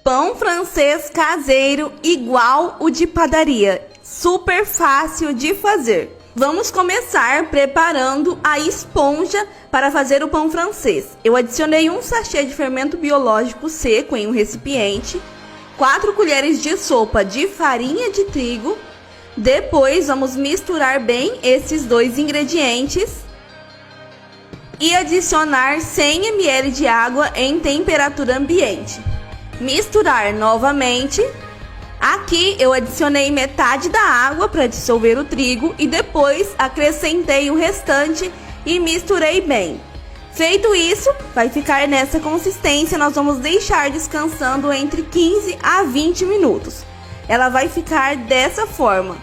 pão francês caseiro igual o de padaria. Super fácil de fazer. Vamos começar preparando a esponja para fazer o pão francês. Eu adicionei um sachê de fermento biológico seco em um recipiente, 4 colheres de sopa de farinha de trigo. Depois vamos misturar bem esses dois ingredientes e adicionar 100 ml de água em temperatura ambiente. Misturar novamente. Aqui eu adicionei metade da água para dissolver o trigo e depois acrescentei o restante e misturei bem. Feito isso, vai ficar nessa consistência. Nós vamos deixar descansando entre 15 a 20 minutos. Ela vai ficar dessa forma.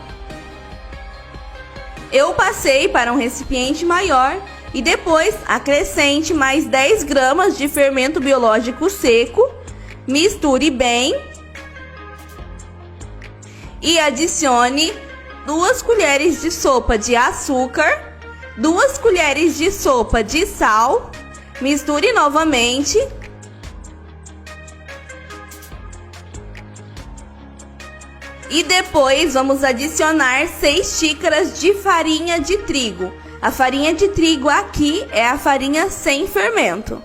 Eu passei para um recipiente maior e depois acrescente mais 10 gramas de fermento biológico seco. Misture bem. E adicione 2 colheres de sopa de açúcar, 2 colheres de sopa de sal. Misture novamente. E depois vamos adicionar 6 xícaras de farinha de trigo. A farinha de trigo aqui é a farinha sem fermento.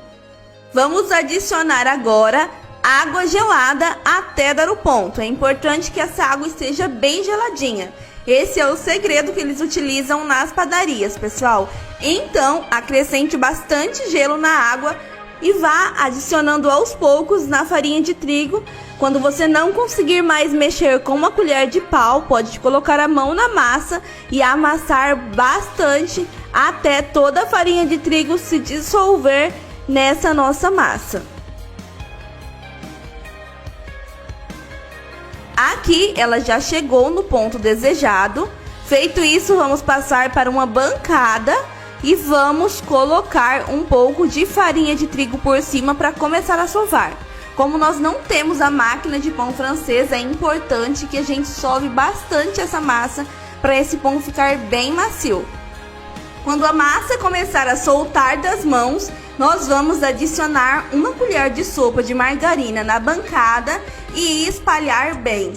Vamos adicionar agora água gelada até dar o ponto. É importante que essa água esteja bem geladinha. Esse é o segredo que eles utilizam nas padarias, pessoal. Então, acrescente bastante gelo na água e vá adicionando aos poucos na farinha de trigo. Quando você não conseguir mais mexer com uma colher de pau, pode colocar a mão na massa e amassar bastante até toda a farinha de trigo se dissolver nessa nossa massa. Aqui ela já chegou no ponto desejado. Feito isso, vamos passar para uma bancada e vamos colocar um pouco de farinha de trigo por cima para começar a sovar. Como nós não temos a máquina de pão francês, é importante que a gente sove bastante essa massa para esse pão ficar bem macio. Quando a massa começar a soltar das mãos, nós vamos adicionar 1 colher de sopa de margarina na bancada e espalhar bem.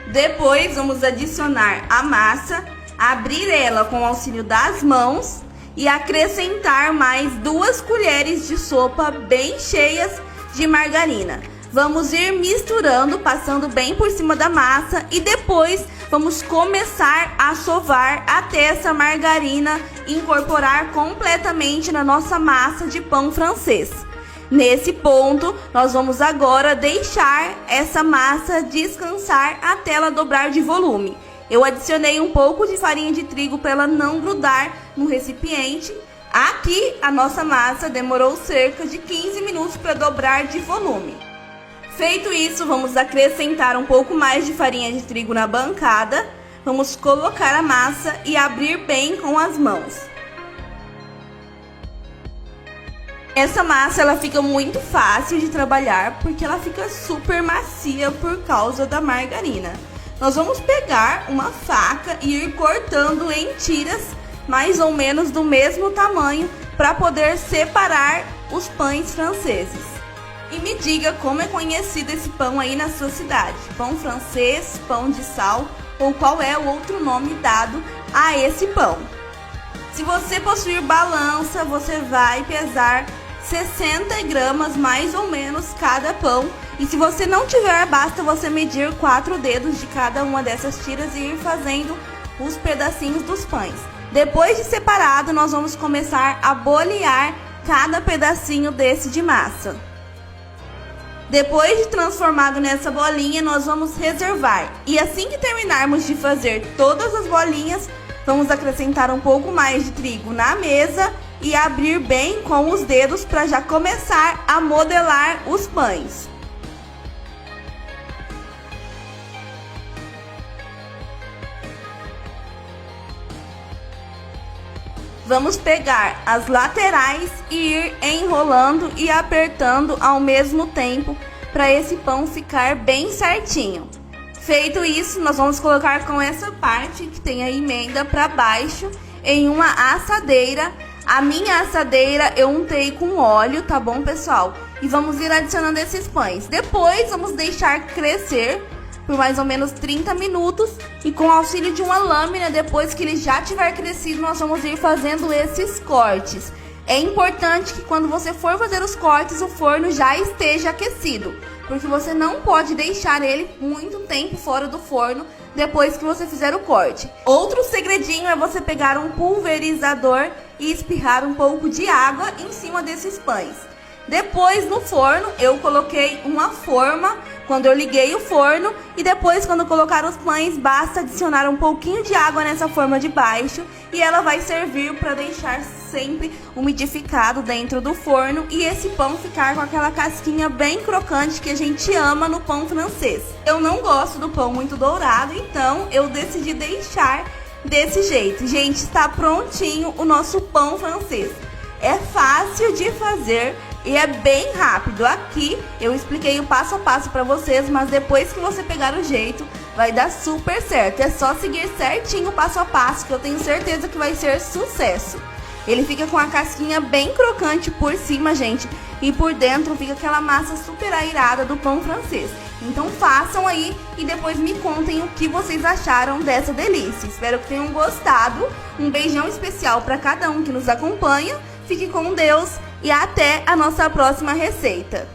Depois vamos adicionar a massa, abrir ela com o auxílio das mãos e acrescentar mais 2 colheres de sopa bem cheias de margarina. Vamos ir misturando, passando bem por cima da massa e depois vamos começar a sovar até essa margarina incorporar completamente na nossa massa de pão francês. Nesse ponto, nós vamos agora deixar essa massa descansar até ela dobrar de volume. Eu adicionei um pouco de farinha de trigo para ela não grudar no recipiente. Aqui a nossa massa demorou cerca de 15 minutos para dobrar de volume. Feito isso, vamos acrescentar um pouco mais de farinha de trigo na bancada. Vamos colocar a massa e abrir bem com as mãos. Essa massa ela fica muito fácil de trabalhar porque ela fica super macia por causa da margarina. Nós vamos pegar uma faca e ir cortando em tiras mais ou menos do mesmo tamanho para poder separar os pães franceses. E me diga como é conhecido esse pão aí na sua cidade. Pão francês, pão de sal ou qual é o outro nome dado a esse pão. Se você possuir balança, você vai pesar 60 gramas mais ou menos cada pão. E se você não tiver, basta você medir 4 dedos de cada uma dessas tiras e ir fazendo os pedacinhos dos pães. Depois de separado, nós vamos começar a bolear cada pedacinho desse de massa. Depois de transformado nessa bolinha, nós vamos reservar. E assim que terminarmos de fazer todas as bolinhas, vamos acrescentar um pouco mais de trigo na mesa e abrir bem com os dedos para já começar a modelar os pães. Vamos pegar as laterais e ir enrolando e apertando ao mesmo tempo para esse pão ficar bem certinho. Feito isso, nós vamos colocar com essa parte que tem a emenda para baixo em uma assadeira. A minha assadeira eu untei com óleo, tá bom, pessoal? e vamos ir adicionando esses pães. Depois vamos deixar crescer por mais ou menos 30 minutos e com o auxílio de uma lâmina, depois que ele já tiver crescido, nós vamos ir fazendo esses cortes. É importante que quando você for fazer os cortes, o forno já esteja aquecido, porque você não pode deixar ele muito tempo fora do forno depois que você fizer o corte. Outro segredinho é você pegar um pulverizador e espirrar um pouco de água em cima desses pães. Depois no forno eu coloquei uma forma quando eu liguei o forno e depois quando colocar os pães basta adicionar um pouquinho de água nessa forma de baixo e ela vai servir para deixar sempre umidificado dentro do forno e esse pão ficar com aquela casquinha bem crocante que a gente ama no pão francês. Eu não gosto do pão muito dourado, então eu decidi deixar desse jeito. Gente, está prontinho o nosso pão francês. É fácil de fazer e é bem rápido. Aqui eu expliquei o passo a passo para vocês, mas depois que você pegar o jeito, vai dar super certo. É só seguir certinho o passo a passo que eu tenho certeza que vai ser sucesso. Ele fica com a casquinha bem crocante por cima, gente, e por dentro fica aquela massa super airada do pão francês. Então façam aí e depois me contem o que vocês acharam dessa delícia. Espero que tenham gostado. Um beijão especial para cada um que nos acompanha. Fique com Deus e até a nossa próxima receita.